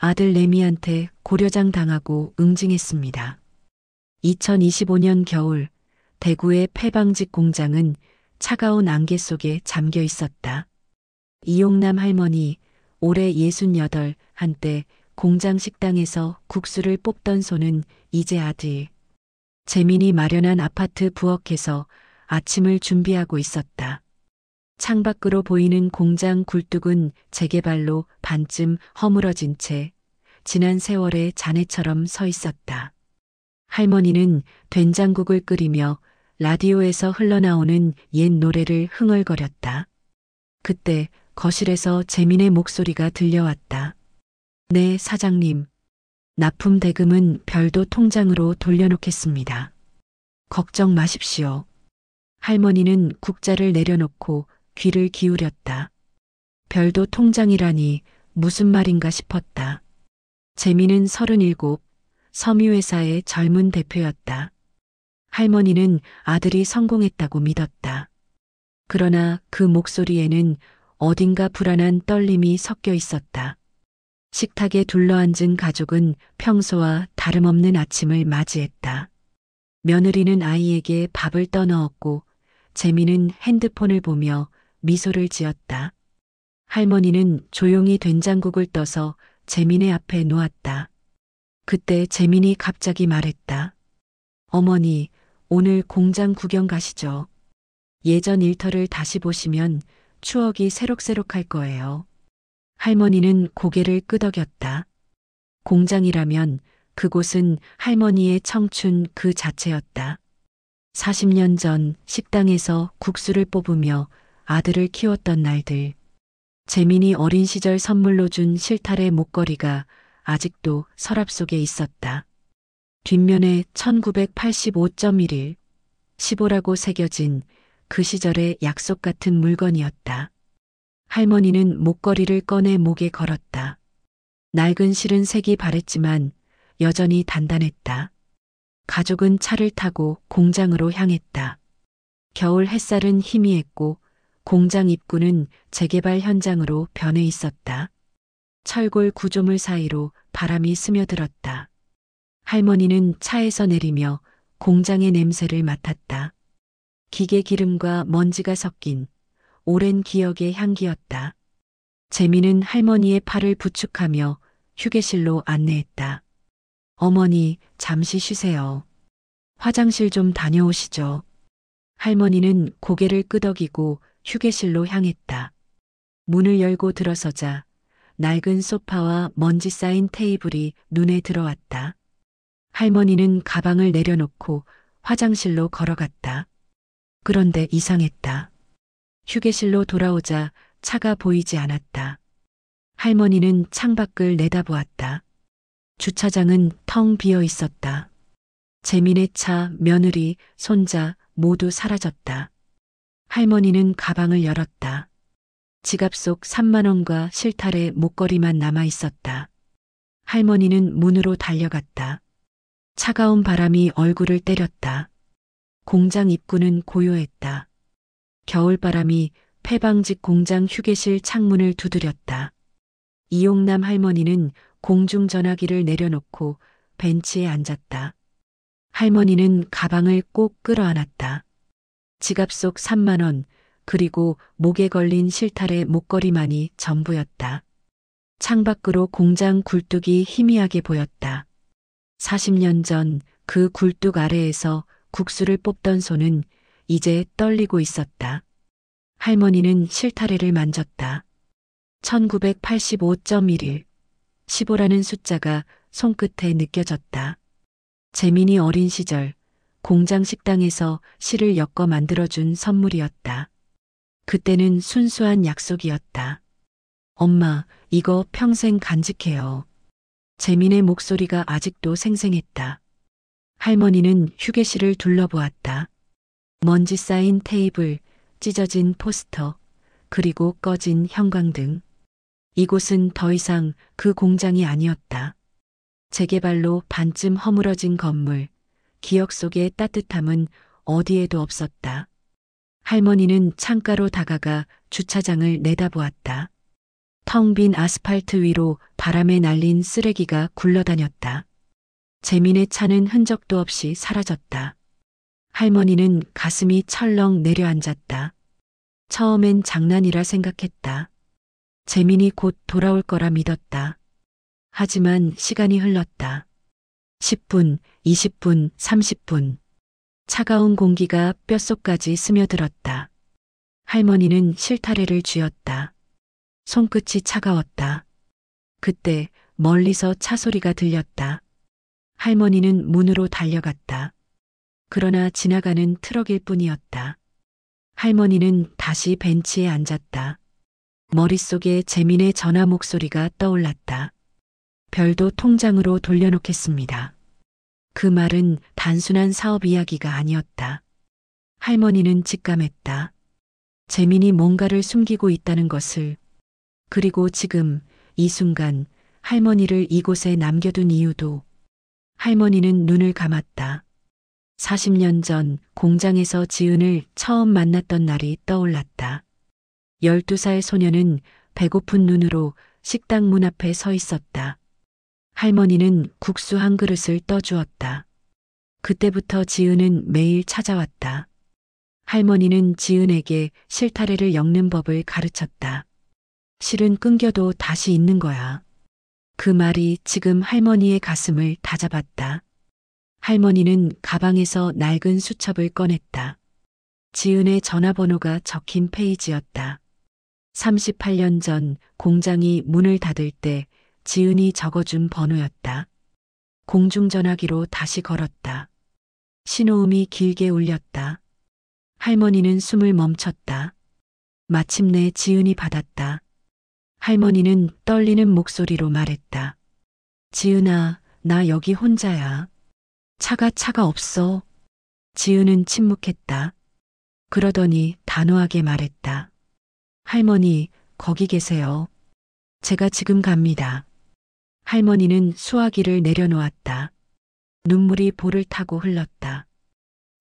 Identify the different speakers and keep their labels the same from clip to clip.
Speaker 1: 아들 레미한테 고려장 당하고 응징했습니다. 2025년 겨울 대구의 폐방직 공장은 차가운 안개 속에 잠겨 있었다. 이용남 할머니 올해 68, 한때 공장 식당에서 국수를 뽑던 손은 이제 아들 재민이 마련한 아파트 부엌에서 아침을 준비하고 있었다. 창밖으로 보이는 공장 굴뚝은 재개발로 반쯤 허물어진 채 지난 세월의 잔해처럼 서 있었다. 할머니는 된장국을 끓이며 라디오에서 흘러나오는 옛 노래를 흥얼거렸다. 그때 거실에서 재민의 목소리가 들려왔다. 네, 사장님. 납품 대금은 별도 통장으로 돌려놓겠습니다. 걱정 마십시오. 할머니는 국자를 내려놓고 귀를 기울였다. 별도 통장이라니 무슨 말인가 싶었다. 재민은 37, 섬유회사의 젊은 대표였다. 할머니는 아들이 성공했다고 믿었다. 그러나 그 목소리에는 어딘가 불안한 떨림이 섞여 있었다. 식탁에 둘러앉은 가족은 평소와 다름없는 아침을 맞이했다. 며느리는 아이에게 밥을 떠넣었고 재민은 핸드폰을 보며 미소를 지었다. 할머니는 조용히 된장국을 떠서 재민의 앞에 놓았다. 그때 재민이 갑자기 말했다. 어머니, 오늘 공장 구경 가시죠. 예전 일터를 다시 보시면 추억이 새록새록할 거예요. 할머니는 고개를 끄덕였다. 공장이라면 그곳은 할머니의 청춘 그 자체였다. 40년 전 식당에서 국수를 뽑으며 아들을 키웠던 날들. 재민이 어린 시절 선물로 준 실타래 목걸이가 아직도 서랍 속에 있었다. 뒷면에 1985.11, 15라고 새겨진 그 시절의 약속 같은 물건이었다. 할머니는 목걸이를 꺼내 목에 걸었다. 낡은 실은 색이 바랬지만 여전히 단단했다. 가족은 차를 타고 공장으로 향했다. 겨울 햇살은 희미했고 공장 입구는 재개발 현장으로 변해 있었다. 철골 구조물 사이로 바람이 스며들었다. 할머니는 차에서 내리며 공장의 냄새를 맡았다. 기계 기름과 먼지가 섞인 오랜 기억의 향기였다. 재민은 할머니의 팔을 부축하며 휴게실로 안내했다. 어머니, 잠시 쉬세요. 화장실 좀 다녀오시죠. 할머니는 고개를 끄덕이고 휴게실로 향했다. 문을 열고 들어서자 낡은 소파와 먼지 쌓인 테이블이 눈에 들어왔다. 할머니는 가방을 내려놓고 화장실로 걸어갔다. 그런데 이상했다. 휴게실로 돌아오자 차가 보이지 않았다. 할머니는 창밖을 내다보았다. 주차장은 텅 비어 있었다. 재민의 차, 며느리, 손자 모두 사라졌다. 할머니는 가방을 열었다. 지갑 속 3만 원과 실타래 목걸이만 남아 있었다. 할머니는 문으로 달려갔다. 차가운 바람이 얼굴을 때렸다. 공장 입구는 고요했다. 겨울바람이 폐방직 공장 휴게실 창문을 두드렸다. 이용남 할머니는 공중전화기를 내려놓고 벤치에 앉았다. 할머니는 가방을 꼭 끌어안았다. 지갑 속 3만 원, 그리고 목에 걸린 실타래 목걸이만이 전부였다. 창밖으로 공장 굴뚝이 희미하게 보였다. 40년 전 그 굴뚝 아래에서 국수를 뽑던 손은 이제 떨리고 있었다. 할머니는 실타래를 만졌다. 1985.11, 15라는 숫자가 손끝에 느껴졌다. 재민이 어린 시절 공장 식당에서 실을 엮어 만들어준 선물이었다. 그때는 순수한 약속이었다. 엄마, 이거 평생 간직해요. 재민의 목소리가 아직도 생생했다. 할머니는 휴게실을 둘러보았다. 먼지 쌓인 테이블, 찢어진 포스터, 그리고 꺼진 형광등. 이곳은 더 이상 그 공장이 아니었다. 재개발로 반쯤 허물어진 건물, 기억 속의 따뜻함은 어디에도 없었다. 할머니는 창가로 다가가 주차장을 내다보았다. 텅 빈 아스팔트 위로 바람에 날린 쓰레기가 굴러다녔다. 재민의 차는 흔적도 없이 사라졌다. 할머니는 가슴이 철렁 내려앉았다. 처음엔 장난이라 생각했다. 재민이 곧 돌아올 거라 믿었다. 하지만 시간이 흘렀다. 10분, 20분, 30분. 차가운 공기가 뼛속까지 스며들었다. 할머니는 실타래를 쥐었다. 손끝이 차가웠다. 그때 멀리서 차 소리가 들렸다. 할머니는 문으로 달려갔다. 그러나 지나가는 트럭일 뿐이었다. 할머니는 다시 벤치에 앉았다. 머릿속에 재민의 전화 목소리가 떠올랐다. 별도 통장으로 돌려놓겠습니다. 그 말은 단순한 사업 이야기가 아니었다. 할머니는 직감했다. 재민이 뭔가를 숨기고 있다는 것을. 그리고 지금 이 순간 할머니를 이곳에 남겨둔 이유도. 할머니는 눈을 감았다. 40년 전 공장에서 지은을 처음 만났던 날이 떠올랐다. 12살 소녀는 배고픈 눈으로 식당 문 앞에 서 있었다. 할머니는 국수 한 그릇을 떠주었다. 그때부터 지은은 매일 찾아왔다. 할머니는 지은에게 실타래를 엮는 법을 가르쳤다. 실은 끊겨도 다시 있는 거야. 그 말이 지금 할머니의 가슴을 다잡았다. 할머니는 가방에서 낡은 수첩을 꺼냈다. 지은의 전화번호가 적힌 페이지였다. 38년 전 공장이 문을 닫을 때 지은이 적어준 번호였다. 공중전화기로 다시 걸었다. 신호음이 길게 울렸다. 할머니는 숨을 멈췄다. 마침내 지은이 받았다. 할머니는 떨리는 목소리로 말했다. 지은아, 나 여기 혼자야. 차가 없어. 지은은 침묵했다. 그러더니 단호하게 말했다. 할머니, 거기 계세요. 제가 지금 갑니다. 할머니는 수화기를 내려놓았다. 눈물이 볼을 타고 흘렀다.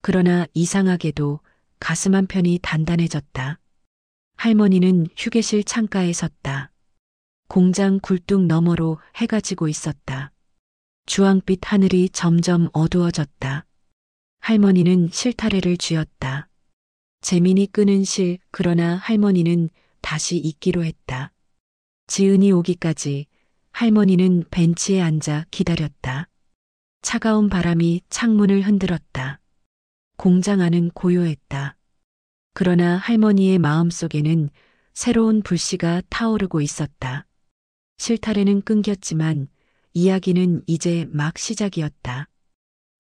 Speaker 1: 그러나 이상하게도 가슴 한편이 단단해졌다. 할머니는 휴게실 창가에 섰다. 공장 굴뚝 너머로 해가 지고 있었다. 주황빛 하늘이 점점 어두워졌다. 할머니는 실타래를 쥐었다. 재민이 끄는 실, 그러나 할머니는 다시 잊기로 했다. 지은이 오기까지 할머니는 벤치에 앉아 기다렸다. 차가운 바람이 창문을 흔들었다. 공장 안은 고요했다. 그러나 할머니의 마음속에는 새로운 불씨가 타오르고 있었다. 실타래는 끊겼지만 이야기는 이제 막 시작이었다.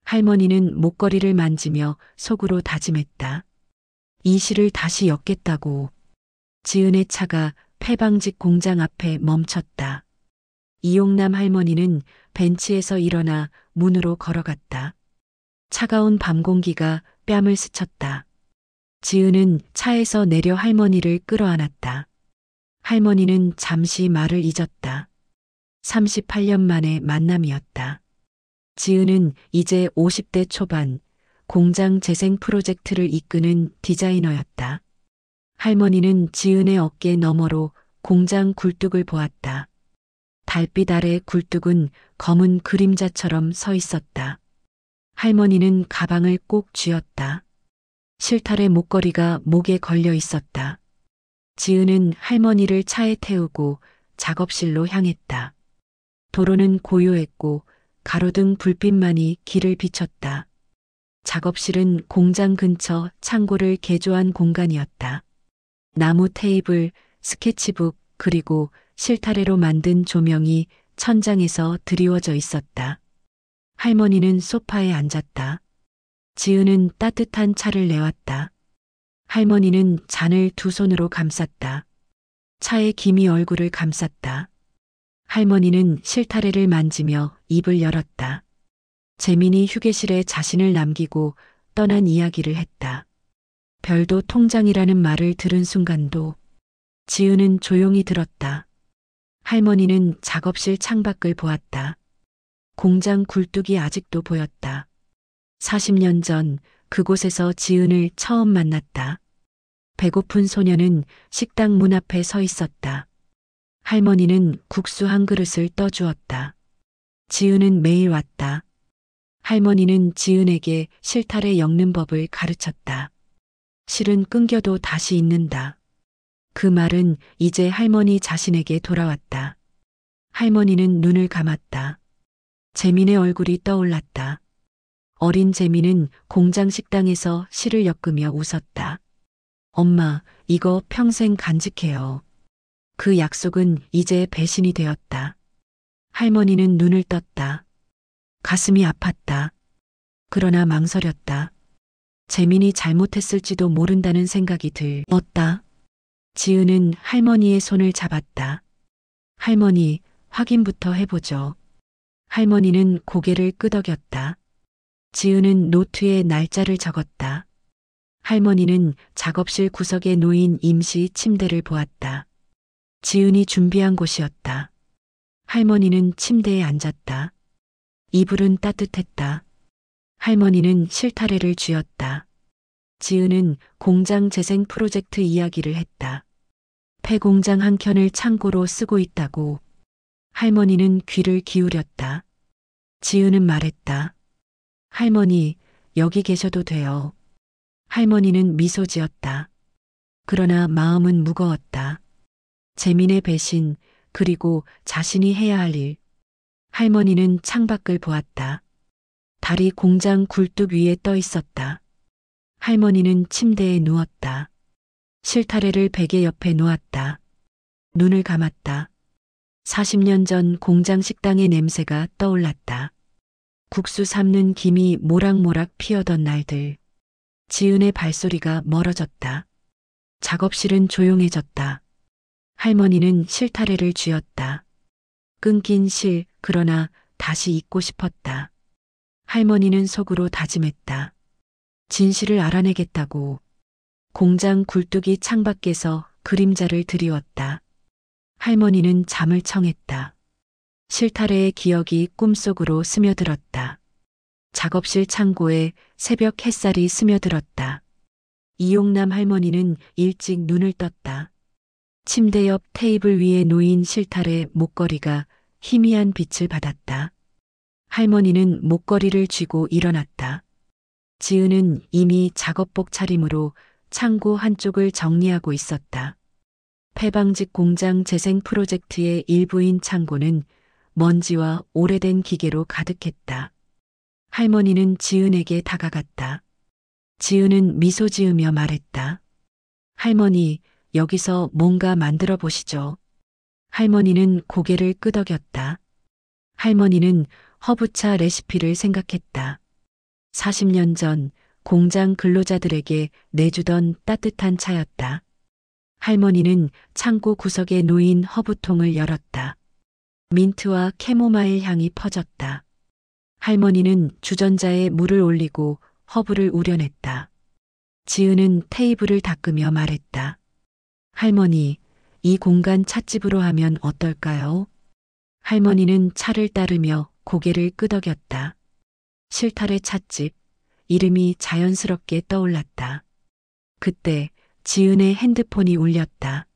Speaker 1: 할머니는 목걸이를 만지며 속으로 다짐했다. 이 실을 다시 엮겠다고. 지은의 차가 폐방직 공장 앞에 멈췄다. 이용남 할머니는 벤치에서 일어나 문으로 걸어갔다. 차가운 밤 공기가 뺨을 스쳤다. 지은은 차에서 내려 할머니를 끌어안았다. 할머니는 잠시 말을 잊었다. 38년 만의 만남이었다. 지은은 이제 50대 초반 공장 재생 프로젝트를 이끄는 디자이너였다. 할머니는 지은의 어깨 너머로 공장 굴뚝을 보았다. 달빛 아래 굴뚝은 검은 그림자처럼 서 있었다. 할머니는 가방을 꼭 쥐었다. 실타래 목걸이가 목에 걸려 있었다. 지은은 할머니를 차에 태우고 작업실로 향했다. 도로는 고요했고 가로등 불빛만이 길을 비췄다. 작업실은 공장 근처 창고를 개조한 공간이었다. 나무 테이블, 스케치북, 그리고 실타래로 만든 조명이 천장에서 드리워져 있었다. 할머니는 소파에 앉았다. 지은은 따뜻한 차를 내왔다. 할머니는 잔을 두 손으로 감쌌다. 차에 김이 얼굴을 감쌌다. 할머니는 실타래를 만지며 입을 열었다. 재민이 휴게실에 자신을 남기고 떠난 이야기를 했다. 별도 통장이라는 말을 들은 순간도 지은은 조용히 들었다. 할머니는 작업실 창밖을 보았다. 공장 굴뚝이 아직도 보였다. 40년 전 그곳에서 지은을 처음 만났다. 배고픈 소녀는 식당 문 앞에 서 있었다. 할머니는 국수 한 그릇을 떠주었다. 지은은 매일 왔다. 할머니는 지은에게 실타래 엮는 법을 가르쳤다. 실은 끊겨도 다시 잇는다. 그 말은 이제 할머니 자신에게 돌아왔다. 할머니는 눈을 감았다. 재민의 얼굴이 떠올랐다. 어린 재민은 공장 식당에서 실을 엮으며 웃었다. 엄마, 이거 평생 간직해요. 그 약속은 이제 배신이 되었다. 할머니는 눈을 떴다. 가슴이 아팠다. 그러나 망설였다. 재민이 잘못했을지도 모른다는 생각이 들었다. 지은은 할머니의 손을 잡았다. 할머니, 확인부터 해보죠. 할머니는 고개를 끄덕였다. 지은은 노트에 날짜를 적었다. 할머니는 작업실 구석에 놓인 임시 침대를 보았다. 지은이 준비한 곳이었다. 할머니는 침대에 앉았다. 이불은 따뜻했다. 할머니는 실타래를 쥐었다. 지은은 공장 재생 프로젝트 이야기를 했다. 폐공장 한 켠을 창고로 쓰고 있다고. 할머니는 귀를 기울였다. 지은은 말했다. 할머니, 여기 계셔도 돼요. 할머니는 미소 지었다. 그러나 마음은 무거웠다. 재민의 배신, 그리고 자신이 해야 할 일. 할머니는 창밖을 보았다. 달이 공장 굴뚝 위에 떠 있었다. 할머니는 침대에 누웠다. 실타래를 베개 옆에 놓았다. 눈을 감았다. 40년 전 공장 식당의 냄새가 떠올랐다. 국수 삶는 김이 모락모락 피어던 날들. 지은의 발소리가 멀어졌다. 작업실은 조용해졌다. 할머니는 실타래를 쥐었다. 끊긴 실, 그러나 다시 잊고 싶었다. 할머니는 속으로 다짐했다. 진실을 알아내겠다고. 공장 굴뚝이 창밖에서 그림자를 드리웠다. 할머니는 잠을 청했다. 실타래의 기억이 꿈속으로 스며들었다. 작업실 창고에 새벽 햇살이 스며들었다. 이용남 할머니는 일찍 눈을 떴다. 침대 옆 테이블 위에 놓인 실타래 목걸이가 희미한 빛을 받았다. 할머니는 목걸이를 쥐고 일어났다. 지은은 이미 작업복 차림으로 창고 한쪽을 정리하고 있었다. 폐방직 공장 재생 프로젝트의 일부인 창고는 먼지와 오래된 기계로 가득했다. 할머니는 지은에게 다가갔다. 지은은 미소 지으며 말했다. 할머니, 여기서 뭔가 만들어 보시죠. 할머니는 고개를 끄덕였다. 할머니는 허브차 레시피를 생각했다. 40년 전 공장 근로자들에게 내주던 따뜻한 차였다. 할머니는 창고 구석에 놓인 허브통을 열었다. 민트와 캐모마일 향이 퍼졌다. 할머니는 주전자에 물을 올리고 허브를 우려냈다. 지은은 테이블을 닦으며 말했다. 할머니, 이 공간 찻집으로 하면 어떨까요? 할머니는 차를 따르며 고개를 끄덕였다. 실타래 찻집, 이름이 자연스럽게 떠올랐다. 그때 지은의 핸드폰이 울렸다.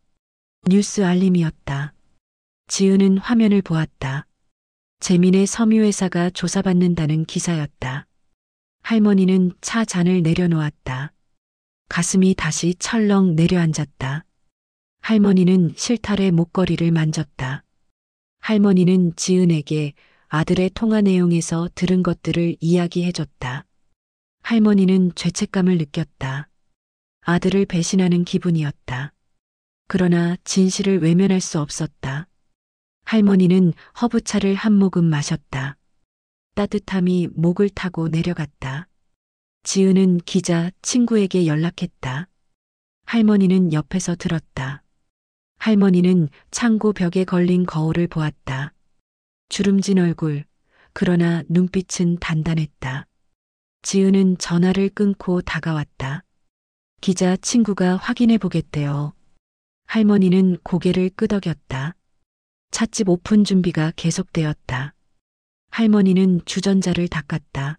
Speaker 1: 뉴스 알림이었다. 지은은 화면을 보았다. 재민의 섬유회사가 조사받는다는 기사였다. 할머니는 차 잔을 내려놓았다. 가슴이 다시 철렁 내려앉았다. 할머니는 실타래 목걸이를 만졌다. 할머니는 지은에게 아들의 통화 내용에서 들은 것들을 이야기해줬다. 할머니는 죄책감을 느꼈다. 아들을 배신하는 기분이었다. 그러나 진실을 외면할 수 없었다. 할머니는 허브차를 한 모금 마셨다. 따뜻함이 목을 타고 내려갔다. 지은은 기자 친구에게 연락했다. 할머니는 옆에서 들었다. 할머니는 창고 벽에 걸린 거울을 보았다. 주름진 얼굴, 그러나 눈빛은 단단했다. 지은은 전화를 끊고 다가왔다. 기자 친구가 확인해 보겠대요. 할머니는 고개를 끄덕였다. 찻집 오픈 준비가 계속되었다. 할머니는 주전자를 닦았다.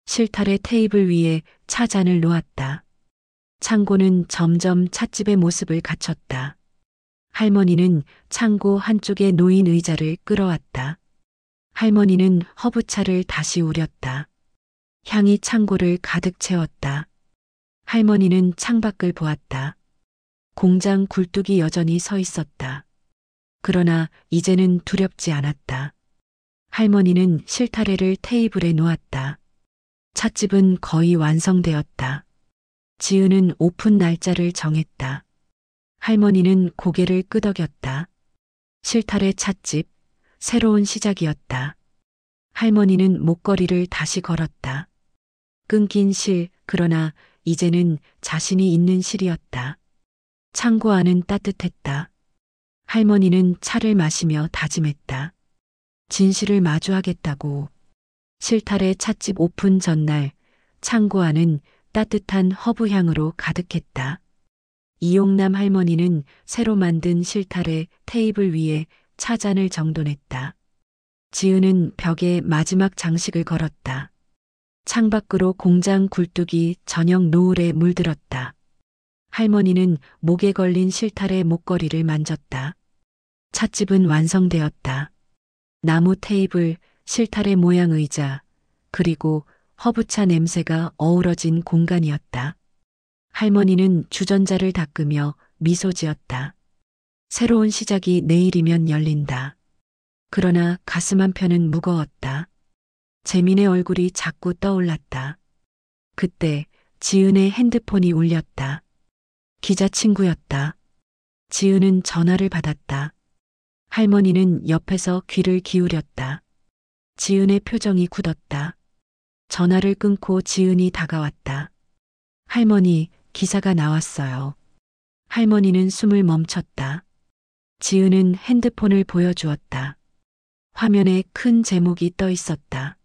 Speaker 1: 실타래 테이블 위에 차 잔을 놓았다. 창고는 점점 찻집의 모습을 갖췄다. 할머니는 창고 한쪽에 놓인 의자를 끌어왔다. 할머니는 허브차를 다시 우렸다. 향이 창고를 가득 채웠다. 할머니는 창밖을 보았다. 공장 굴뚝이 여전히 서 있었다. 그러나 이제는 두렵지 않았다. 할머니는 실타래를 테이블에 놓았다. 찻집은 거의 완성되었다. 지은은 오픈 날짜를 정했다. 할머니는 고개를 끄덕였다. 실타래 찻집, 새로운 시작이었다. 할머니는 목걸이를 다시 걸었다. 끊긴 실, 그러나 이제는 자신이 있는 실이었다. 창고 안은 따뜻했다. 할머니는 차를 마시며 다짐했다. 진실을 마주하겠다고. 실타래 찻집 오픈 전날 창고 안은 따뜻한 허브향으로 가득했다. 이용남 할머니는 새로 만든 실타래 테이블 위에 차잔을 정돈했다. 지은은 벽에 마지막 장식을 걸었다. 창밖으로 공장 굴뚝이 저녁 노을에 물들었다. 할머니는 목에 걸린 실타래 목걸이를 만졌다. 찻집은 완성되었다. 나무 테이블, 실타래 모양 의자, 그리고 허브차 냄새가 어우러진 공간이었다. 할머니는 주전자를 닦으며 미소 지었다. 새로운 시작이 내일이면 열린다. 그러나 가슴 한편은 무거웠다. 재민의 얼굴이 자꾸 떠올랐다. 그때 지은의 핸드폰이 울렸다. 기자 친구였다. 지은은 전화를 받았다. 할머니는 옆에서 귀를 기울였다. 지은의 표정이 굳었다. 전화를 끊고 지은이 다가왔다. 할머니, 기사가 나왔어요. 할머니는 숨을 멈췄다. 지은은 핸드폰을 보여주었다. 화면에 큰 제목이 떠 있었다.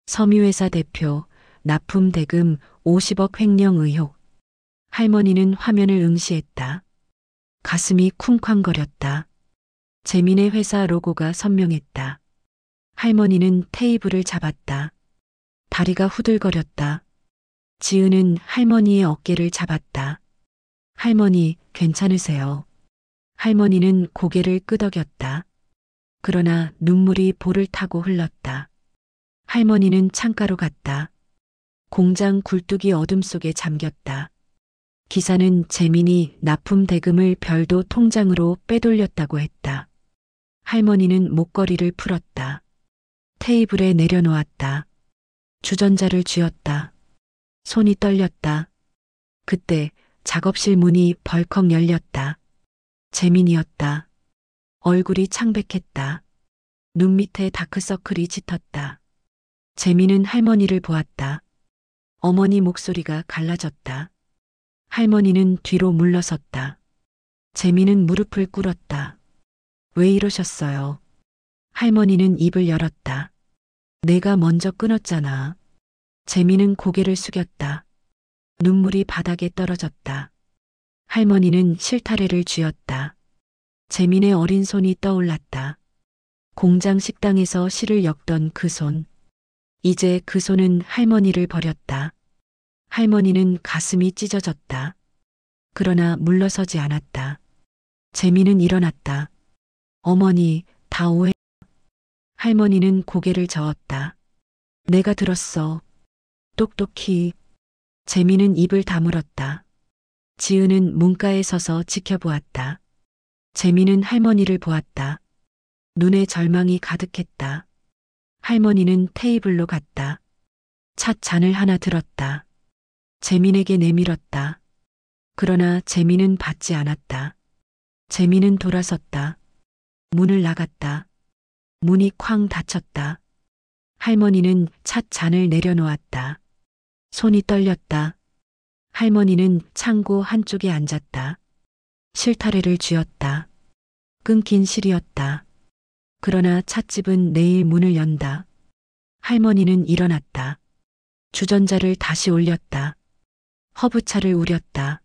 Speaker 1: 섬유회사 대표, 납품 대금 50억 횡령 의혹. 할머니는 화면을 응시했다. 가슴이 쿵쾅거렸다. 재민의 회사 로고가 선명했다. 할머니는 테이블을 잡았다. 다리가 후들거렸다. 지은은 할머니의 어깨를 잡았다. 할머니, 괜찮으세요? 할머니는 고개를 끄덕였다. 그러나 눈물이 볼을 타고 흘렀다. 할머니는 창가로 갔다. 공장 굴뚝이 어둠 속에 잠겼다. 기사는 재민이 납품 대금을 별도 통장으로 빼돌렸다고 했다. 할머니는 목걸이를 풀었다. 테이블에 내려놓았다. 주전자를 쥐었다. 손이 떨렸다. 그때 작업실 문이 벌컥 열렸다. 재민이었다. 얼굴이 창백했다. 눈 밑에 다크서클이 짙었다. 재민은 할머니를 보았다. 어머니 목소리가 갈라졌다. 할머니는 뒤로 물러섰다. 재민은 무릎을 꿇었다. 왜 이러셨어요? 할머니는 입을 열었다. 내가 먼저 끊었잖아. 재민은 고개를 숙였다. 눈물이 바닥에 떨어졌다. 할머니는 실타래를 쥐었다. 재민의 어린 손이 떠올랐다. 공장 식당에서 실을 엮던 그 손. 이제 그 손은 할머니를 버렸다. 할머니는 가슴이 찢어졌다. 그러나 물러서지 않았다. 재민은 일어났다. 어머니, 다 오해. 할머니는 고개를 저었다. 내가 들었어. 똑똑히. 재민은 입을 다물었다. 지은은 문가에 서서 지켜보았다. 재민은 할머니를 보았다. 눈에 절망이 가득했다. 할머니는 테이블로 갔다. 찻 잔을 하나 들었다. 재민에게 내밀었다. 그러나 재민은 받지 않았다. 재민은 돌아섰다. 문을 나갔다. 문이 쾅 닫혔다. 할머니는 찻 잔을 내려놓았다. 손이 떨렸다. 할머니는 창고 한쪽에 앉았다. 실타래를 쥐었다. 끊긴 실이었다. 그러나 찻집은 내일 문을 연다. 할머니는 일어났다. 주전자를 다시 올렸다. 허브차를 우렸다.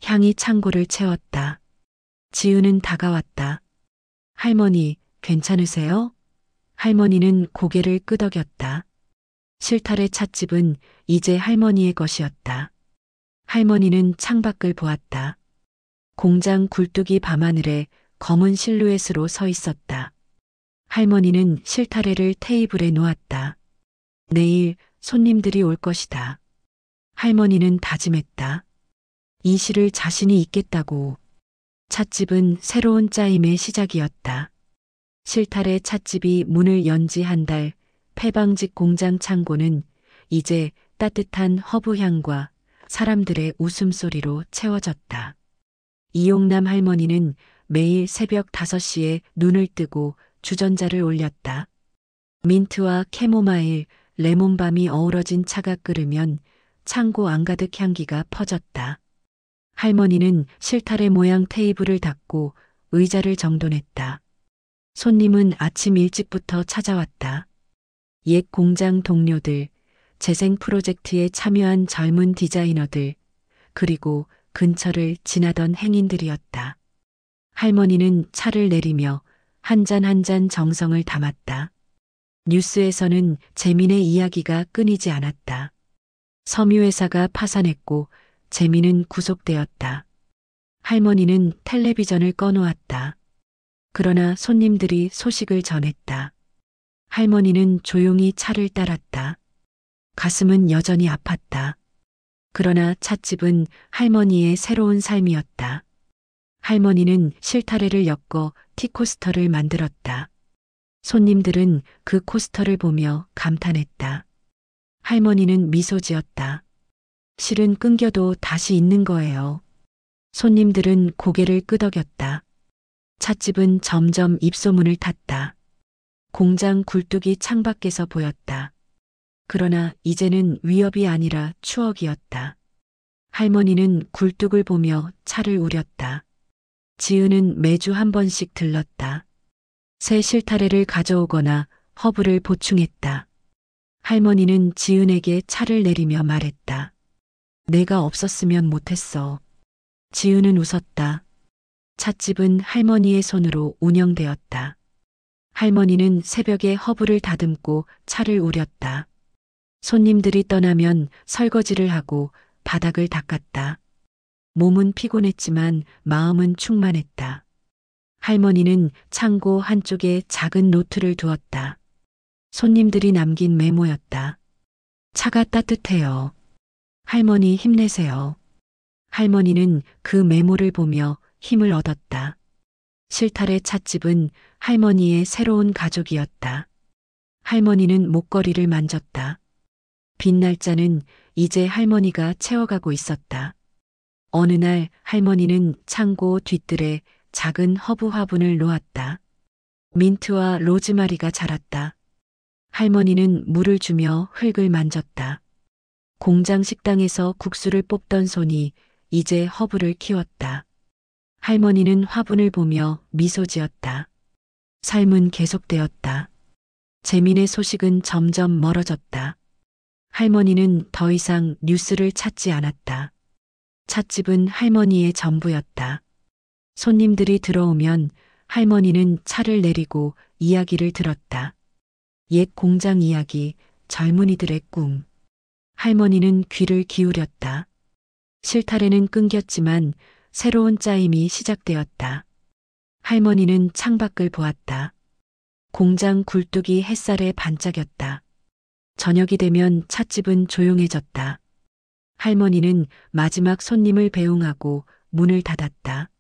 Speaker 1: 향이 창고를 채웠다. 지은은 다가왔다. 할머니, 괜찮으세요? 할머니는 고개를 끄덕였다. 실타래 찻집은 이제 할머니의 것이었다. 할머니는 창밖을 보았다. 공장 굴뚝이 밤하늘에 검은 실루엣으로 서 있었다. 할머니는 실타래를 테이블에 놓았다. 내일 손님들이 올 것이다. 할머니는 다짐했다. 이 시를 자신이 잇겠다고. 찻집은 새로운 짜임의 시작이었다. 실타래 찻집이 문을 연 지 한 달, 폐방직 공장 창고는 이제 따뜻한 허브향과 사람들의 웃음소리로 채워졌다. 이용남 할머니는 매일 새벽 5시에 눈을 뜨고 주전자를 올렸다. 민트와 캐모마일, 레몬밤이 어우러진 차가 끓으면 창고 안가득 향기가 퍼졌다. 할머니는 실타래 모양 테이블을 닦고 의자를 정돈했다. 손님은 아침 일찍부터 찾아왔다. 옛 공장 동료들, 재생 프로젝트에 참여한 젊은 디자이너들, 그리고 근처를 지나던 행인들이었다. 할머니는 차를 내리며 한 잔 한 잔 정성을 담았다. 뉴스에서는 재민의 이야기가 끊이지 않았다. 섬유회사가 파산했고 재민은 구속되었다. 할머니는 텔레비전을 꺼놓았다. 그러나 손님들이 소식을 전했다. 할머니는 조용히 차를 따랐다. 가슴은 여전히 아팠다. 그러나 찻집은 할머니의 새로운 삶이었다. 할머니는 실타래를 엮어 티코스터를 만들었다. 손님들은 그 코스터를 보며 감탄했다. 할머니는 미소 지었다. 실은 끊겨도 다시 있는 거예요. 손님들은 고개를 끄덕였다. 찻집은 점점 입소문을 탔다. 공장 굴뚝이 창밖에서 보였다. 그러나 이제는 위협이 아니라 추억이었다. 할머니는 굴뚝을 보며 차를 우렸다. 지은은 매주 한 번씩 들렀다. 새 실타래를 가져오거나 허브를 보충했다. 할머니는 지은에게 차를 내리며 말했다. 내가 없었으면 못했어. 지은은 웃었다. 찻집은 할머니의 손으로 운영되었다. 할머니는 새벽에 허브를 다듬고 차를 우렸다. 손님들이 떠나면 설거지를 하고 바닥을 닦았다. 몸은 피곤했지만 마음은 충만했다. 할머니는 창고 한쪽에 작은 노트를 두었다. 손님들이 남긴 메모였다. 차가 따뜻해요. 할머니 힘내세요. 할머니는 그 메모를 보며 힘을 얻었다. 실타래 찻집은 할머니의 새로운 가족이었다. 할머니는 목걸이를 만졌다. 빈 날짜는 이제 할머니가 채워가고 있었다. 어느 날 할머니는 창고 뒤뜰에 작은 허브 화분을 놓았다. 민트와 로즈마리가 자랐다. 할머니는 물을 주며 흙을 만졌다. 공장 식당에서 국수를 뽑던 손이 이제 허브를 키웠다. 할머니는 화분을 보며 미소 지었다. 삶은 계속되었다. 재민의 소식은 점점 멀어졌다. 할머니는 더 이상 뉴스를 찾지 않았다. 찻집은 할머니의 전부였다. 손님들이 들어오면 할머니는 차를 내리고 이야기를 들었다. 옛 공장 이야기, 젊은이들의 꿈. 할머니는 귀를 기울였다. 실타래는 끊겼지만 새로운 짜임이 시작되었다. 할머니는 창밖을 보았다. 공장 굴뚝이 햇살에 반짝였다. 저녁이 되면 찻집은 조용해졌다. 할머니는 마지막 손님을 배웅하고 문을 닫았다.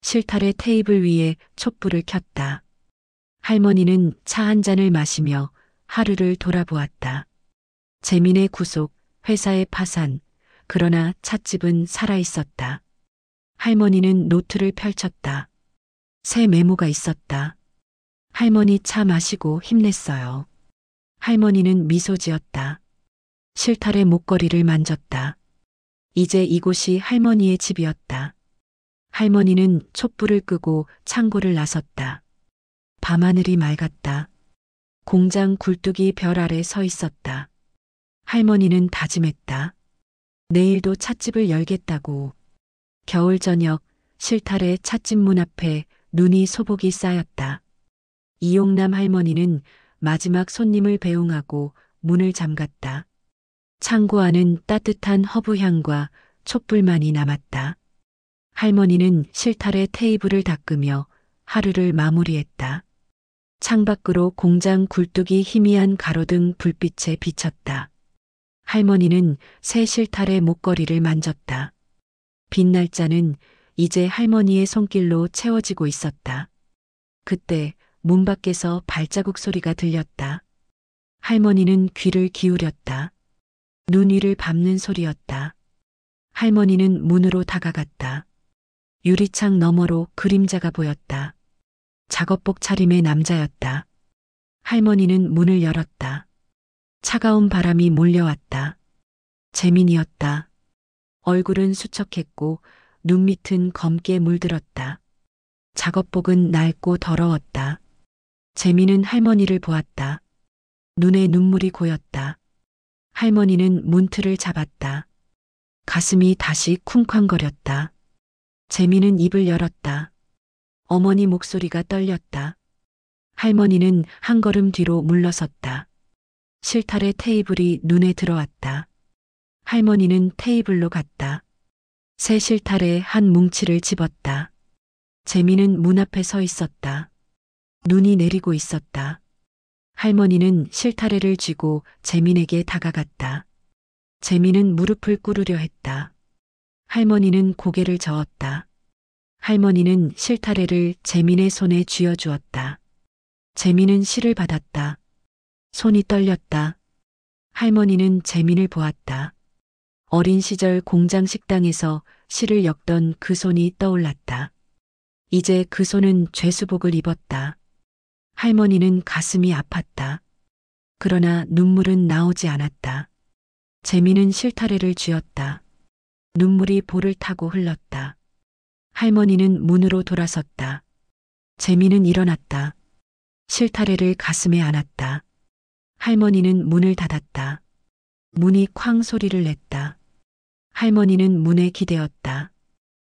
Speaker 1: 실타래 테이블 위에 촛불을 켰다. 할머니는 차 한 잔을 마시며 하루를 돌아보았다. 재민의 구속, 회사의 파산, 그러나 찻집은 살아있었다. 할머니는 노트를 펼쳤다. 새 메모가 있었다. 할머니 차 마시고 힘냈어요. 할머니는 미소 지었다. 실타래 목걸이를 만졌다. 이제 이곳이 할머니의 집이었다. 할머니는 촛불을 끄고 창고를 나섰다. 밤하늘이 맑았다. 공장 굴뚝이 별 아래 서 있었다. 할머니는 다짐했다. 내일도 찻집을 열겠다고. 겨울 저녁 실타래 찻집 문 앞에 눈이 소복이 쌓였다. 이용남 할머니는 마지막 손님을 배웅하고 문을 잠갔다. 창고 안은 따뜻한 허브향과 촛불만이 남았다. 할머니는 실타래 테이블을 닦으며 하루를 마무리했다. 창밖으로 공장 굴뚝이 희미한 가로등 불빛에 비쳤다. 할머니는 새 실타래 목걸이를 만졌다. 빈 날짜는 이제 할머니의 손길로 채워지고 있었다. 그때 문 밖에서 발자국 소리가 들렸다. 할머니는 귀를 기울였다. 눈 위를 밟는 소리였다. 할머니는 문으로 다가갔다. 유리창 너머로 그림자가 보였다. 작업복 차림의 남자였다. 할머니는 문을 열었다. 차가운 바람이 몰려왔다. 재민이었다. 얼굴은 수척했고 눈밑은 검게 물들었다. 작업복은 낡고 더러웠다. 재민은 할머니를 보았다. 눈에 눈물이 고였다. 할머니는 문틀을 잡았다. 가슴이 다시 쿵쾅거렸다. 재민은 입을 열었다. 어머니 목소리가 떨렸다. 할머니는 한 걸음 뒤로 물러섰다. 실타래 테이블이 눈에 들어왔다. 할머니는 테이블로 갔다. 새 실타래에 한 뭉치를 집었다. 재민은 문 앞에 서 있었다. 눈이 내리고 있었다. 할머니는 실타래를 쥐고 재민에게 다가갔다. 재민은 무릎을 꿇으려 했다. 할머니는 고개를 저었다. 할머니는 실타래를 재민의 손에 쥐어주었다. 재민은 실을 받았다. 손이 떨렸다. 할머니는 재민을 보았다. 어린 시절 공장 식당에서 실을 엮던 그 손이 떠올랐다. 이제 그 손은 죄수복을 입었다. 할머니는 가슴이 아팠다. 그러나 눈물은 나오지 않았다. 재민은 실타래를 쥐었다. 눈물이 볼을 타고 흘렀다. 할머니는 문으로 돌아섰다. 재민은 일어났다. 실타래를 가슴에 안았다. 할머니는 문을 닫았다. 문이 쾅 소리를 냈다. 할머니는 문에 기대었다.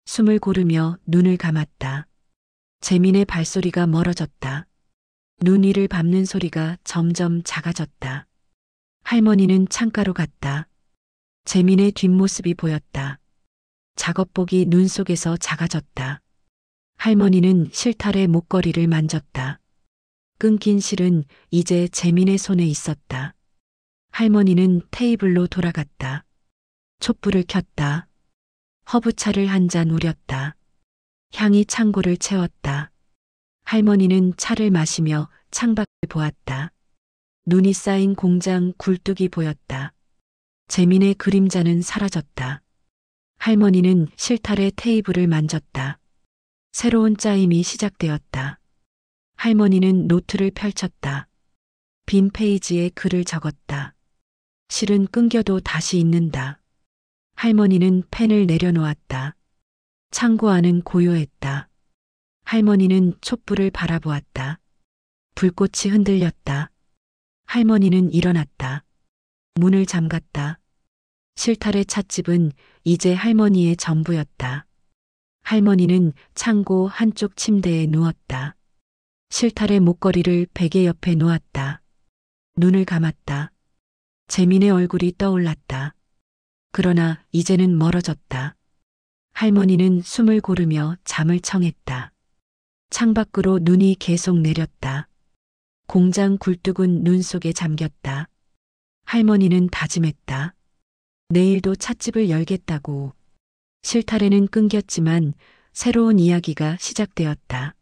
Speaker 1: 숨을 고르며 눈을 감았다. 재민의 발소리가 멀어졌다. 눈 위를 밟는 소리가 점점 작아졌다. 할머니는 창가로 갔다. 재민의 뒷모습이 보였다. 작업복이 눈 속에서 작아졌다. 할머니는 실타래 목걸이를 만졌다. 끊긴 실은 이제 재민의 손에 있었다. 할머니는 테이블로 돌아갔다. 촛불을 켰다. 허브차를 한 잔 우렸다. 향이 창고를 채웠다. 할머니는 차를 마시며 창밖을 보았다. 눈이 쌓인 공장 굴뚝이 보였다. 재민의 그림자는 사라졌다. 할머니는 실타래 테이블을 만졌다. 새로운 짜임이 시작되었다. 할머니는 노트를 펼쳤다. 빈 페이지에 글을 적었다. 실은 끊겨도 다시 읽는다. 할머니는 펜을 내려놓았다. 창고 안은 고요했다. 할머니는 촛불을 바라보았다. 불꽃이 흔들렸다. 할머니는 일어났다. 문을 잠갔다. 실타래 찻집은 이제 할머니의 전부였다. 할머니는 창고 한쪽 침대에 누웠다. 실타래 목걸이를 베개 옆에 놓았다. 눈을 감았다. 재민의 얼굴이 떠올랐다. 그러나 이제는 멀어졌다. 할머니는 숨을 고르며 잠을 청했다. 창밖으로 눈이 계속 내렸다. 공장 굴뚝은 눈 속에 잠겼다. 할머니는 다짐했다. 내일도 찻집을 열겠다고. 실타래는 끊겼지만 새로운 이야기가 시작되었다.